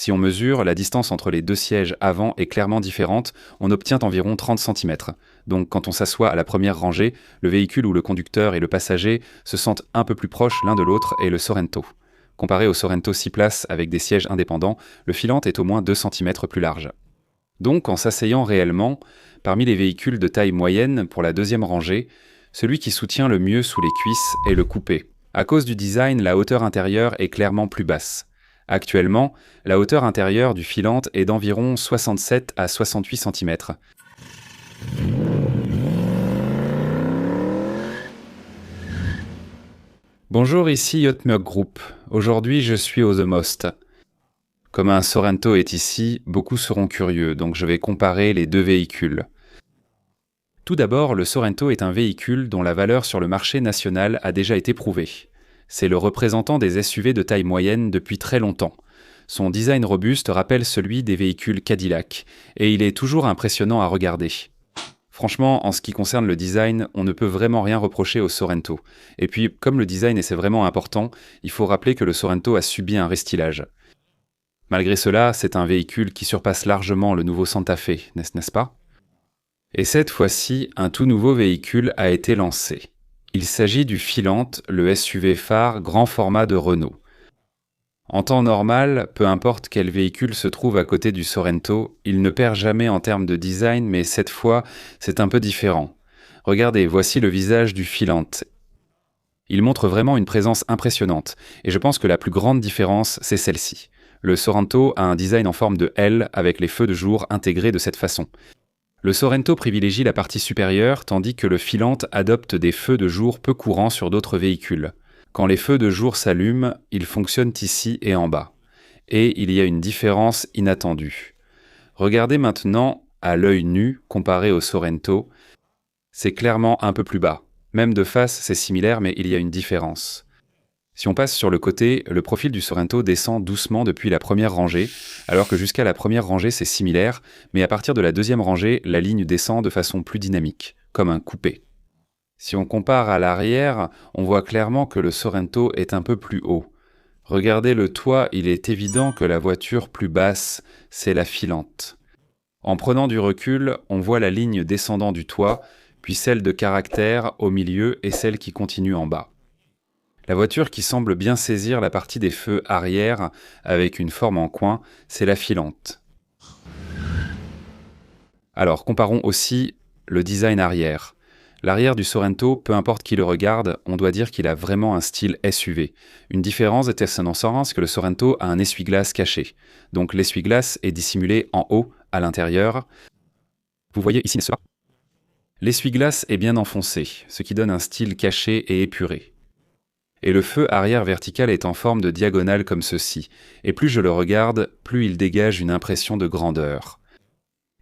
Si on mesure, la distance entre les deux sièges avant est clairement différente, on obtient environ 30 cm. Donc quand on s'assoit à la première rangée, le véhicule où le conducteur et le passager se sentent un peu plus proches l'un de l'autre et le Sorento. Comparé au Sorento 6 places avec des sièges indépendants, le Filante est au moins 2 cm plus large. Donc en s'asseyant réellement, parmi les véhicules de taille moyenne pour la deuxième rangée, celui qui soutient le mieux sous les cuisses est le coupé. À cause du design, la hauteur intérieure est clairement plus basse. Actuellement, la hauteur intérieure du Filante est d'environ 67 à 68 cm. Bonjour, ici Yachtmerk Group. Aujourd'hui, je suis au The Most. Comme un Sorento est ici, beaucoup seront curieux, donc je vais comparer les deux véhicules. Tout d'abord, le Sorento est un véhicule dont la valeur sur le marché national a déjà été prouvée. C'est le représentant des SUV de taille moyenne depuis très longtemps. Son design robuste rappelle celui des véhicules Cadillac, et il est toujours impressionnant à regarder. Franchement, en ce qui concerne le design, on ne peut vraiment rien reprocher au Sorento. Et puis, comme le design est vraiment important, il faut rappeler que le Sorento a subi un restylage. Malgré cela, c'est un véhicule qui surpasse largement le nouveau Santa Fe, n'est-ce pas ? Et cette fois-ci, un tout nouveau véhicule a été lancé. Il s'agit du Filante, le SUV phare grand format de Renault. En temps normal, peu importe quel véhicule se trouve à côté du Sorento, il ne perd jamais en termes de design, mais cette fois, c'est un peu différent. Regardez, voici le visage du Filante. Il montre vraiment une présence impressionnante, et je pense que la plus grande différence, c'est celle-ci. Le Sorento a un design en forme de L avec les feux de jour intégrés de cette façon. Le Sorento privilégie la partie supérieure, tandis que le Filante adopte des feux de jour peu courants sur d'autres véhicules. Quand les feux de jour s'allument, ils fonctionnent ici et en bas. Et il y a une différence inattendue. Regardez maintenant à l'œil nu, comparé au Sorento, c'est clairement un peu plus bas. Même de face, c'est similaire, mais il y a une différence. Si on passe sur le côté, le profil du Sorento descend doucement depuis la première rangée, alors que jusqu'à la première rangée, c'est similaire, mais à partir de la deuxième rangée, la ligne descend de façon plus dynamique, comme un coupé. Si on compare à l'arrière, on voit clairement que le Sorento est un peu plus haut. Regardez le toit, il est évident que la voiture plus basse, c'est la Filante. En prenant du recul, on voit la ligne descendant du toit, puis celle de caractère au milieu et celle qui continue en bas. La voiture qui semble bien saisir la partie des feux arrière avec une forme en coin, c'est la Filante. Alors, comparons aussi le design arrière. L'arrière du Sorento, peu importe qui le regarde, on doit dire qu'il a vraiment un style SUV. Une différence est en ce sens que le Sorento a un essuie-glace caché. Donc l'essuie-glace est dissimulé en haut, à l'intérieur. Vous voyez ici, n'est-ce pas ? L'essuie-glace est bien enfoncé, ce qui donne un style caché et épuré. Et le feu arrière vertical est en forme de diagonale comme ceci, et plus je le regarde, plus il dégage une impression de grandeur.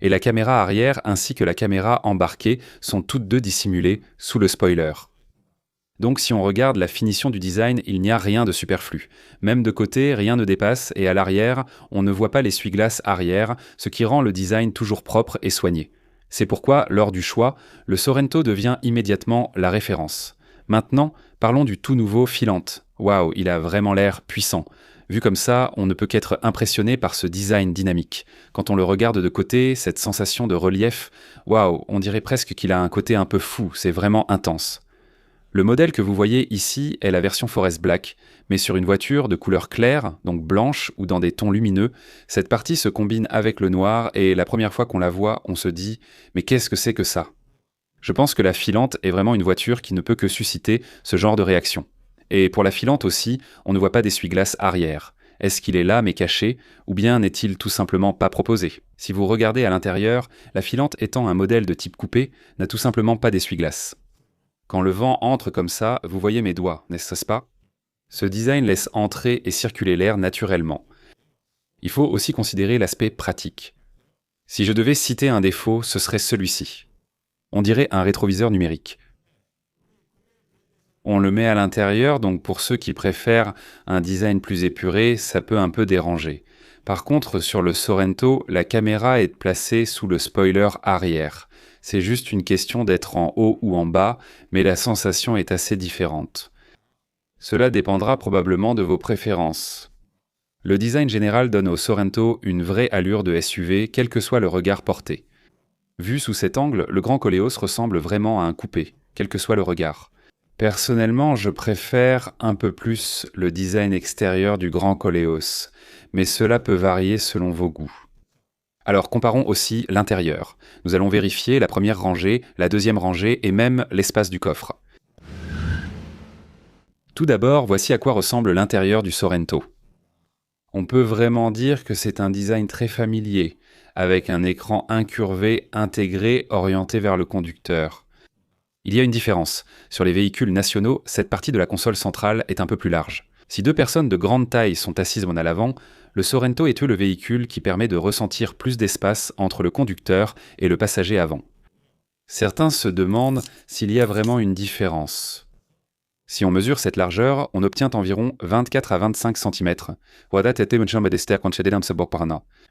Et la caméra arrière ainsi que la caméra embarquée sont toutes deux dissimulées sous le spoiler. Donc si on regarde la finition du design, il n'y a rien de superflu. Même de côté, rien ne dépasse, et à l'arrière, on ne voit pas l'essuie-glace arrière, ce qui rend le design toujours propre et soigné. C'est pourquoi, lors du choix, le Sorento devient immédiatement la référence. Maintenant, parlons du tout nouveau Filante. Waouh, il a vraiment l'air puissant. Vu comme ça, on ne peut qu'être impressionné par ce design dynamique. Quand on le regarde de côté, cette sensation de relief, waouh, on dirait presque qu'il a un côté un peu fou, c'est vraiment intense. Le modèle que vous voyez ici est la version Forest Black, mais sur une voiture de couleur claire, donc blanche ou dans des tons lumineux, cette partie se combine avec le noir et la première fois qu'on la voit, on se dit « mais qu'est-ce que c'est que ça ?» Je pense que la Filante est vraiment une voiture qui ne peut que susciter ce genre de réaction. Et pour la Filante aussi, on ne voit pas d'essuie-glace arrière. Est-ce qu'il est là mais caché, ou bien n'est-il tout simplement pas proposé ? Si vous regardez à l'intérieur, la Filante étant un modèle de type coupé, n'a tout simplement pas d'essuie-glace. Quand le vent entre comme ça, vous voyez mes doigts, n'est-ce pas ? Ce design laisse entrer et circuler l'air naturellement. Il faut aussi considérer l'aspect pratique. Si je devais citer un défaut, ce serait celui-ci. On dirait un rétroviseur numérique. On le met à l'intérieur, donc pour ceux qui préfèrent un design plus épuré, ça peut un peu déranger. Par contre, sur le Sorento, la caméra est placée sous le spoiler arrière. C'est juste une question d'être en haut ou en bas, mais la sensation est assez différente. Cela dépendra probablement de vos préférences. Le design général donne au Sorento une vraie allure de SUV, quel que soit le regard porté. Vu sous cet angle, le Grand Koleos ressemble vraiment à un coupé, quel que soit le regard. Personnellement, je préfère un peu plus le design extérieur du Grand Koleos, mais cela peut varier selon vos goûts. Alors comparons aussi l'intérieur. Nous allons vérifier la première rangée, la deuxième rangée et même l'espace du coffre. Tout d'abord, voici à quoi ressemble l'intérieur du Sorento. On peut vraiment dire que c'est un design très familier, avec un écran incurvé intégré orienté vers le conducteur. Il y a une différence. Sur les véhicules nationaux, cette partie de la console centrale est un peu plus large. Si deux personnes de grande taille sont assises à l'avant, le Sorento est le véhicule qui permet de ressentir plus d'espace entre le conducteur et le passager avant. Certains se demandent s'il y a vraiment une différence. Si on mesure cette largeur, on obtient environ 24 à 25 cm.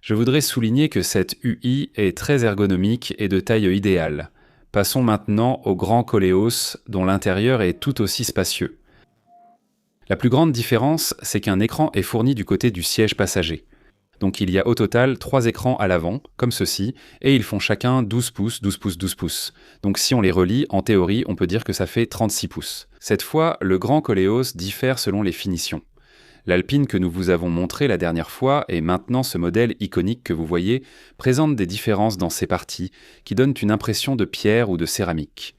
Je voudrais souligner que cette UI est très ergonomique et de taille idéale. Passons maintenant au Grand Koleos, dont l'intérieur est tout aussi spacieux. La plus grande différence, c'est qu'un écran est fourni du côté du siège passager. Donc il y a au total 3 écrans à l'avant, comme ceci, et ils font chacun 12 pouces, 12 pouces, 12 pouces. Donc si on les relie, en théorie, on peut dire que ça fait 36 pouces. Cette fois, le Grand Koleos diffère selon les finitions. L'Alpine que nous vous avons montré la dernière fois, et maintenant ce modèle iconique que vous voyez, présente des différences dans ses parties, qui donnent une impression de pierre ou de céramique.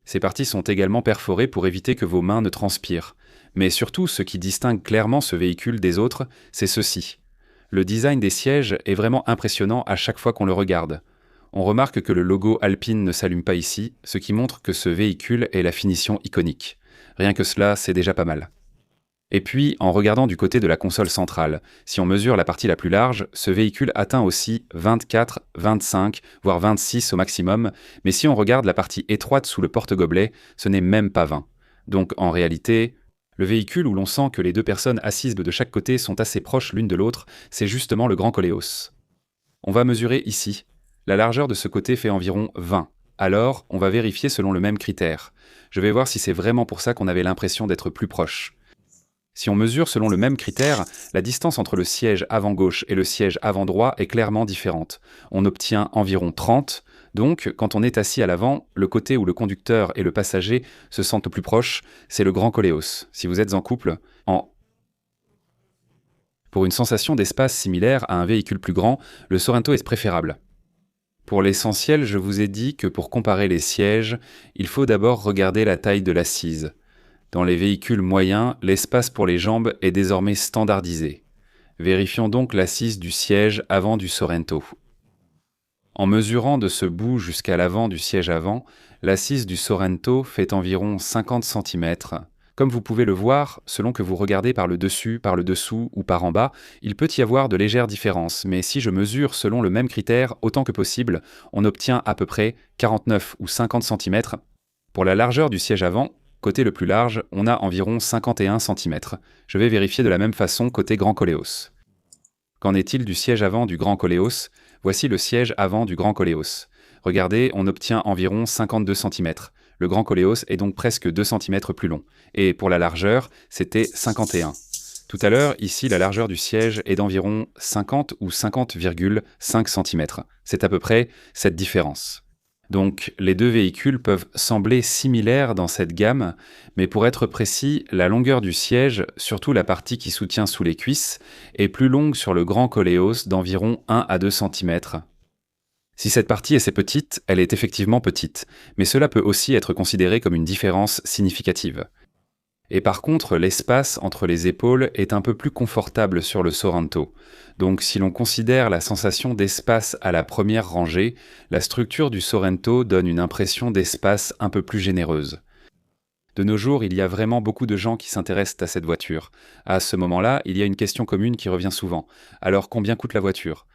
Ces parties sont également perforées pour éviter que vos mains ne transpirent. Mais surtout, ce qui distingue clairement ce véhicule des autres, c'est ceci. Le design des sièges est vraiment impressionnant à chaque fois qu'on le regarde. On remarque que le logo Alpine ne s'allume pas ici, ce qui montre que ce véhicule est la finition iconique. Rien que cela, c'est déjà pas mal. Et puis, en regardant du côté de la console centrale, si on mesure la partie la plus large, ce véhicule atteint aussi 24, 25, voire 26 au maximum, mais si on regarde la partie étroite sous le porte-gobelet, ce n'est même pas 20. Donc en réalité, le véhicule où l'on sent que les deux personnes assises de chaque côté sont assez proches l'une de l'autre, c'est justement le Grand Koleos. On va mesurer ici. La largeur de ce côté fait environ 20. Alors, on va vérifier selon le même critère. Je vais voir si c'est vraiment pour ça qu'on avait l'impression d'être plus proche. Si on mesure selon le même critère, la distance entre le siège avant gauche et le siège avant droit est clairement différente. On obtient environ 30, donc quand on est assis à l'avant, le côté où le conducteur et le passager se sentent plus proches, c'est le Grand Koleos. Si vous êtes en couple, pour une sensation d'espace similaire à un véhicule plus grand, le Sorento est préférable. Pour l'essentiel, je vous ai dit que pour comparer les sièges, il faut d'abord regarder la taille de l'assise. Dans les véhicules moyens, l'espace pour les jambes est désormais standardisé. Vérifions donc l'assise du siège avant du Sorento. En mesurant de ce bout jusqu'à l'avant du siège avant, l'assise du Sorento fait environ 50 cm. Comme vous pouvez le voir, selon que vous regardez par le dessus, par le dessous ou par en bas, il peut y avoir de légères différences, mais si je mesure selon le même critère autant que possible, on obtient à peu près 49 ou 50 cm. Pour la largeur du siège avant, côté le plus large, on a environ 51 cm. Je vais vérifier de la même façon côté Grand Koleos. Qu'en est-il du siège avant du Grand Koleos ? Voici le siège avant du Grand Koleos. Regardez, on obtient environ 52 cm. Le Grand Koleos est donc presque 2 cm plus long. Et pour la largeur, c'était 51. Tout à l'heure, ici, la largeur du siège est d'environ 50 ou 50,5 cm. C'est à peu près cette différence. Donc, les deux véhicules peuvent sembler similaires dans cette gamme, mais pour être précis, la longueur du siège, surtout la partie qui soutient sous les cuisses, est plus longue sur le Grand Koleos d'environ 1 à 2 cm. Si cette partie est assez petite, elle est effectivement petite, mais cela peut aussi être considéré comme une différence significative. Et par contre, l'espace entre les épaules est un peu plus confortable sur le Sorento. Donc si l'on considère la sensation d'espace à la première rangée, la structure du Sorento donne une impression d'espace un peu plus généreuse. De nos jours, il y a vraiment beaucoup de gens qui s'intéressent à cette voiture. À ce moment-là, il y a une question commune qui revient souvent. Alors combien coûte la voiture ?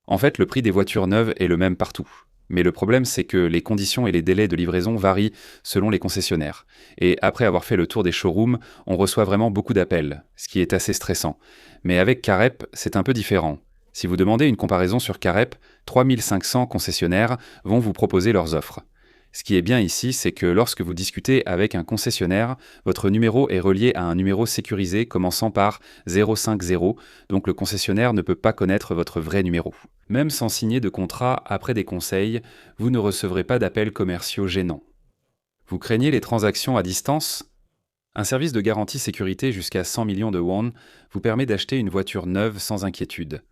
En fait, le prix des voitures neuves est le même partout. Mais le problème, c'est que les conditions et les délais de livraison varient selon les concessionnaires. Et après avoir fait le tour des showrooms, on reçoit vraiment beaucoup d'appels, ce qui est assez stressant. Mais avec Carep, c'est un peu différent. Si vous demandez une comparaison sur Carep, 3500 concessionnaires vont vous proposer leurs offres. Ce qui est bien ici, c'est que lorsque vous discutez avec un concessionnaire, votre numéro est relié à un numéro sécurisé commençant par 050, donc le concessionnaire ne peut pas connaître votre vrai numéro. Même sans signer de contrat après des conseils, vous ne recevrez pas d'appels commerciaux gênants. Vous craignez les transactions à distance ? Un service de garantie sécurité jusqu'à 100 millions de won vous permet d'acheter une voiture neuve sans inquiétude.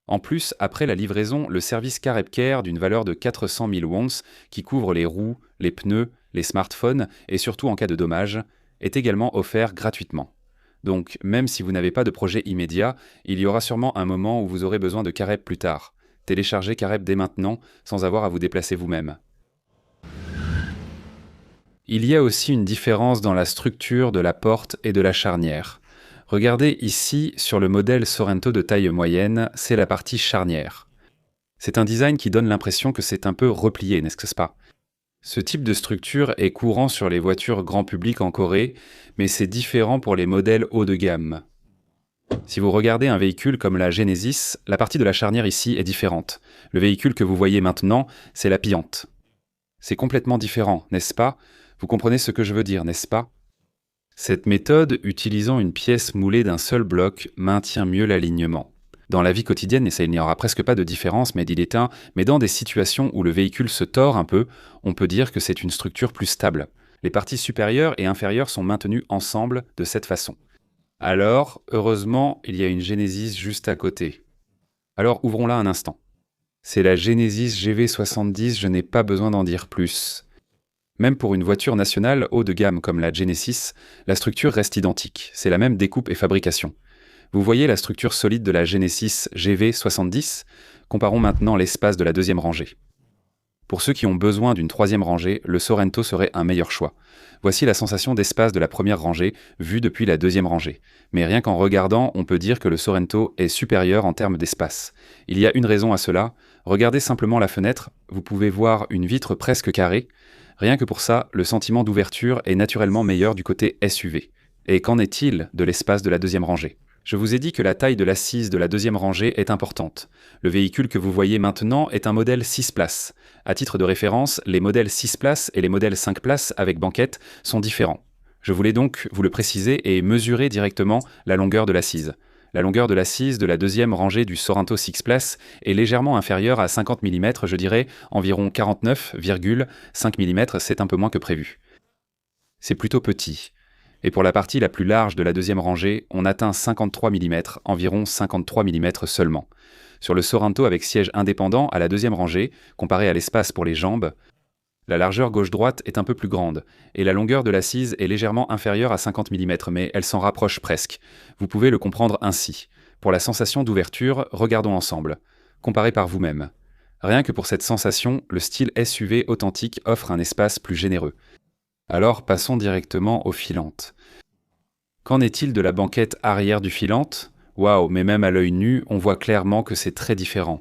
En plus, après la livraison, le service Car Care d'une valeur de 400 000 wons, qui couvre les roues, les pneus, les smartphones et surtout en cas de dommage, est également offert gratuitement. Donc, même si vous n'avez pas de projet immédiat, il y aura sûrement un moment où vous aurez besoin de Carep plus tard. Téléchargez Carep dès maintenant, sans avoir à vous déplacer vous-même. Il y a aussi une différence dans la structure de la porte et de la charnière. Regardez ici, sur le modèle Sorento de taille moyenne, c'est la partie charnière. C'est un design qui donne l'impression que c'est un peu replié, n'est-ce pas ? Ce type de structure est courant sur les voitures grand public en Corée, mais c'est différent pour les modèles haut de gamme. Si vous regardez un véhicule comme la Genesis, la partie de la charnière ici est différente. Le véhicule que vous voyez maintenant, c'est la Piante. C'est complètement différent, n'est-ce pas ? Vous comprenez ce que je veux dire, n'est-ce pas ? Cette méthode, utilisant une pièce moulée d'un seul bloc, maintient mieux l'alignement. Dans la vie quotidienne, il n'y aura presque pas de différence, mais dans des situations où le véhicule se tord un peu, on peut dire que c'est une structure plus stable. Les parties supérieures et inférieures sont maintenues ensemble de cette façon. Alors, heureusement, il y a une Genesis juste à côté. Alors, ouvrons-la un instant. C'est la Genesis GV70, je n'ai pas besoin d'en dire plus. Même pour une voiture nationale haut de gamme comme la Genesis, la structure reste identique, c'est la même découpe et fabrication. Vous voyez la structure solide de la Genesis GV70 ? Comparons maintenant l'espace de la deuxième rangée. Pour ceux qui ont besoin d'une troisième rangée, le Sorento serait un meilleur choix. Voici la sensation d'espace de la première rangée, vue depuis la deuxième rangée. Mais rien qu'en regardant, on peut dire que le Sorento est supérieur en termes d'espace. Il y a une raison à cela. Regardez simplement la fenêtre, vous pouvez voir une vitre presque carrée. Rien que pour ça, le sentiment d'ouverture est naturellement meilleur du côté SUV. Et qu'en est-il de l'espace de la deuxième rangée ? Je vous ai dit que la taille de l'assise de la deuxième rangée est importante. Le véhicule que vous voyez maintenant est un modèle 6 places. À titre de référence, les modèles 6 places et les modèles 5 places avec banquette sont différents. Je voulais donc vous le préciser et mesurer directement la longueur de l'assise. La longueur de l'assise de la deuxième rangée du Sorento 6 places est légèrement inférieure à 50 mm, je dirais environ 49,5 mm, c'est un peu moins que prévu. C'est plutôt petit. Et pour la partie la plus large de la deuxième rangée, on atteint 53 mm, environ 53 mm seulement. Sur le Sorento avec siège indépendant à la deuxième rangée, comparé à l'espace pour les jambes, la largeur gauche-droite est un peu plus grande, et la longueur de l'assise est légèrement inférieure à 50 mm, mais elle s'en rapproche presque. Vous pouvez le comprendre ainsi. Pour la sensation d'ouverture, regardons ensemble. Comparez par vous-même. Rien que pour cette sensation, le style SUV authentique offre un espace plus généreux. Alors passons directement aux filantes. Qu'en est-il de la banquette arrière du filante ? Waouh, mais même à l'œil nu, on voit clairement que c'est très différent.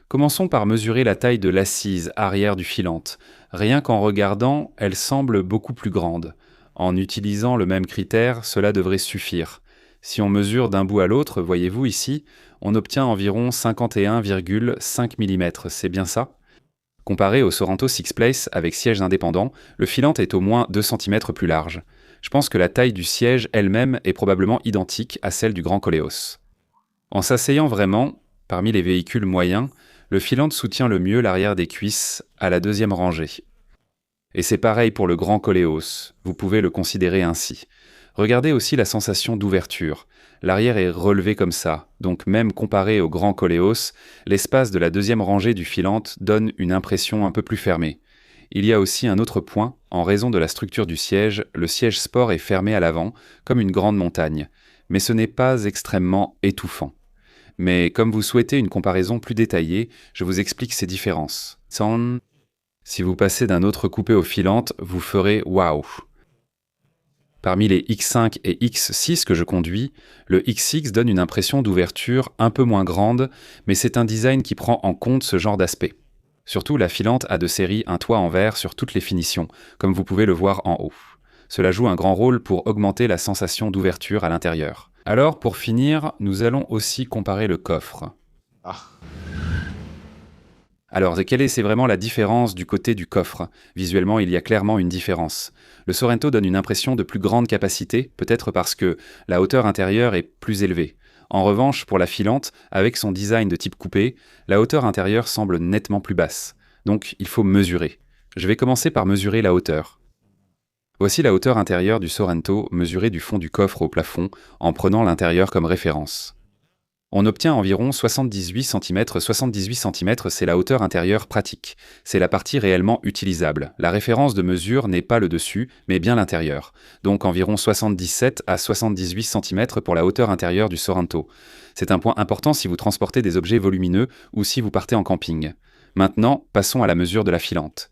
Commençons par mesurer la taille de l'assise arrière du filante. Rien qu'en regardant, elle semble beaucoup plus grande. En utilisant le même critère, cela devrait suffire. Si on mesure d'un bout à l'autre, voyez-vous ici, on obtient environ 51,5 mm, c'est bien ça ? Comparé au Sorento 6 Place avec siège indépendant, le filante est au moins 2 cm plus large. Je pense que la taille du siège elle-même est probablement identique à celle du Grand Koleos. En s'asseyant vraiment, parmi les véhicules moyens, le filante soutient le mieux l'arrière des cuisses à la deuxième rangée. Et c'est pareil pour le Grand Koleos, vous pouvez le considérer ainsi. Regardez aussi la sensation d'ouverture. L'arrière est relevé comme ça, donc même comparé au Grand Koleos, l'espace de la deuxième rangée du filante donne une impression un peu plus fermée. Il y a aussi un autre point, en raison de la structure du siège, le siège sport est fermé à l'avant, comme une grande montagne, mais ce n'est pas extrêmement étouffant. Mais comme vous souhaitez une comparaison plus détaillée, je vous explique ces différences. Si vous passez d'un autre coupé au filante, vous ferez « waouh ». Parmi les X5 et X6 que je conduis, le X6 donne une impression d'ouverture un peu moins grande, mais c'est un design qui prend en compte ce genre d'aspect. Surtout, la filante a de série un toit en verre sur toutes les finitions, comme vous pouvez le voir en haut. Cela joue un grand rôle pour augmenter la sensation d'ouverture à l'intérieur. Alors, pour finir, nous allons aussi comparer le coffre. Alors, c'est vraiment la différence du côté du coffre. Visuellement, il y a clairement une différence. Le Sorento donne une impression de plus grande capacité, peut-être parce que la hauteur intérieure est plus élevée. En revanche, pour la filante, avec son design de type coupé, la hauteur intérieure semble nettement plus basse. Donc, il faut mesurer. Je vais commencer par mesurer la hauteur. Voici la hauteur intérieure du Sorento mesurée du fond du coffre au plafond en prenant l'intérieur comme référence. On obtient environ 78 cm. 78 cm, c'est la hauteur intérieure pratique. C'est la partie réellement utilisable. La référence de mesure n'est pas le dessus, mais bien l'intérieur. Donc environ 77 à 78 cm pour la hauteur intérieure du Sorento. C'est un point important si vous transportez des objets volumineux ou si vous partez en camping. Maintenant, passons à la mesure de la filante.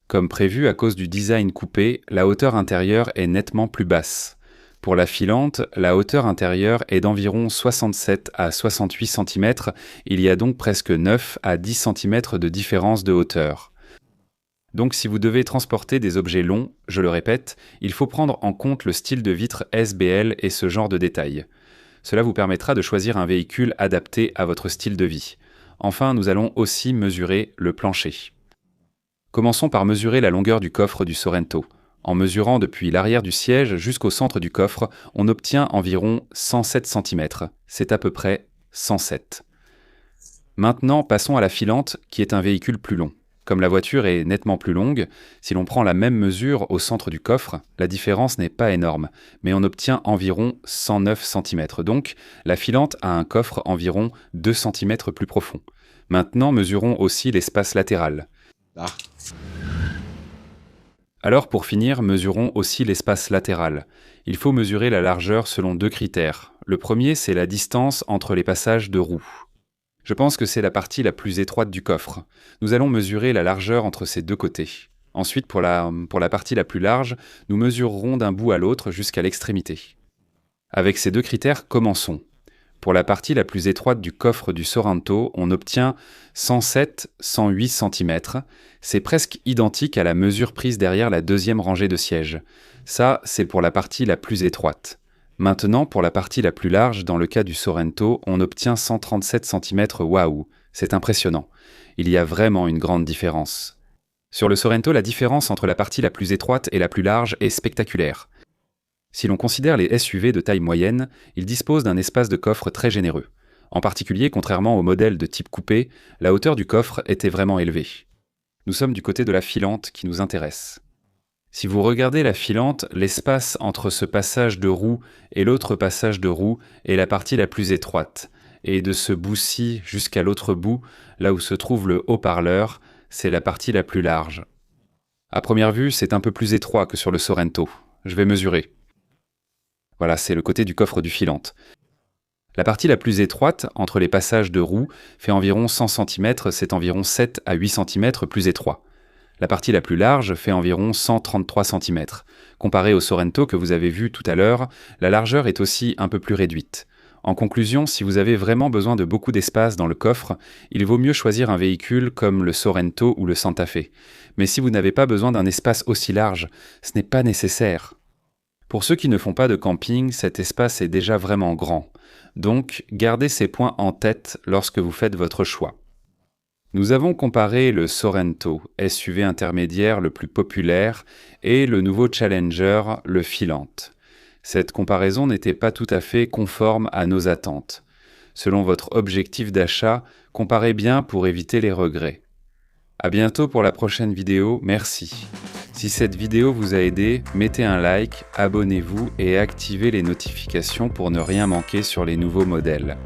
Comme prévu, à cause du design coupé, la hauteur intérieure est nettement plus basse. Pour la filante, la hauteur intérieure est d'environ 67 à 68 cm, il y a donc presque 9 à 10 cm de différence de hauteur. Donc si vous devez transporter des objets longs, je le répète, il faut prendre en compte le style de vitre SBL et ce genre de détails. Cela vous permettra de choisir un véhicule adapté à votre style de vie. Enfin, nous allons aussi mesurer le plancher. Commençons par mesurer la longueur du coffre du Sorento. En mesurant depuis l'arrière du siège jusqu'au centre du coffre, on obtient environ 107 cm. C'est à peu près 107. Maintenant, passons à la filante, qui est un véhicule plus long. Comme la voiture est nettement plus longue, si l'on prend la même mesure au centre du coffre, la différence n'est pas énorme, mais on obtient environ 109 cm. Donc, la filante a un coffre environ 2 cm plus profond. Maintenant, mesurons aussi l'espace latéral. Alors pour finir, mesurons aussi l'espace latéral. Il faut mesurer la largeur selon deux critères. Le premier, c'est la distance entre les passages de roues. Je pense que c'est la partie la plus étroite du coffre. Nous allons mesurer la largeur entre ces deux côtés. Ensuite, pour la partie la plus large, nous mesurerons d'un bout à l'autre jusqu'à l'extrémité. Avec ces deux critères, commençons. Pour la partie la plus étroite du coffre du Sorento, on obtient 107-108 cm. C'est presque identique à la mesure prise derrière la deuxième rangée de sièges. Ça, c'est pour la partie la plus étroite. Maintenant, pour la partie la plus large, dans le cas du Sorento, on obtient 137 cm. Waouh, c'est impressionnant. Il y a vraiment une grande différence. Sur le Sorento, la différence entre la partie la plus étroite et la plus large est spectaculaire. Si l'on considère les SUV de taille moyenne, ils disposent d'un espace de coffre très généreux. En particulier, contrairement au modèle de type coupé, la hauteur du coffre était vraiment élevée. Nous sommes du côté de la filante qui nous intéresse. Si vous regardez la filante, l'espace entre ce passage de roue et l'autre passage de roue est la partie la plus étroite. Et de ce bout-ci jusqu'à l'autre bout, là où se trouve le haut-parleur, c'est la partie la plus large. À première vue, c'est un peu plus étroit que sur le Sorento. Je vais mesurer. Voilà, c'est le côté du coffre du filante. La partie la plus étroite, entre les passages de roues, fait environ 100 cm, c'est environ 7 à 8 cm plus étroit. La partie la plus large fait environ 133 cm. Comparé au Sorento que vous avez vu tout à l'heure, la largeur est aussi un peu plus réduite. En conclusion, si vous avez vraiment besoin de beaucoup d'espace dans le coffre, il vaut mieux choisir un véhicule comme le Sorento ou le Santa Fe. Mais si vous n'avez pas besoin d'un espace aussi large, ce n'est pas nécessaire. Pour ceux qui ne font pas de camping, cet espace est déjà vraiment grand. Donc, gardez ces points en tête lorsque vous faites votre choix. Nous avons comparé le Sorento, SUV intermédiaire le plus populaire, et le nouveau Challenger, le Filante. Cette comparaison n'était pas tout à fait conforme à nos attentes. Selon votre objectif d'achat, comparez bien pour éviter les regrets. À bientôt pour la prochaine vidéo, merci. Si cette vidéo vous a aidé, mettez un like, abonnez-vous et activez les notifications pour ne rien manquer sur les nouveaux modèles.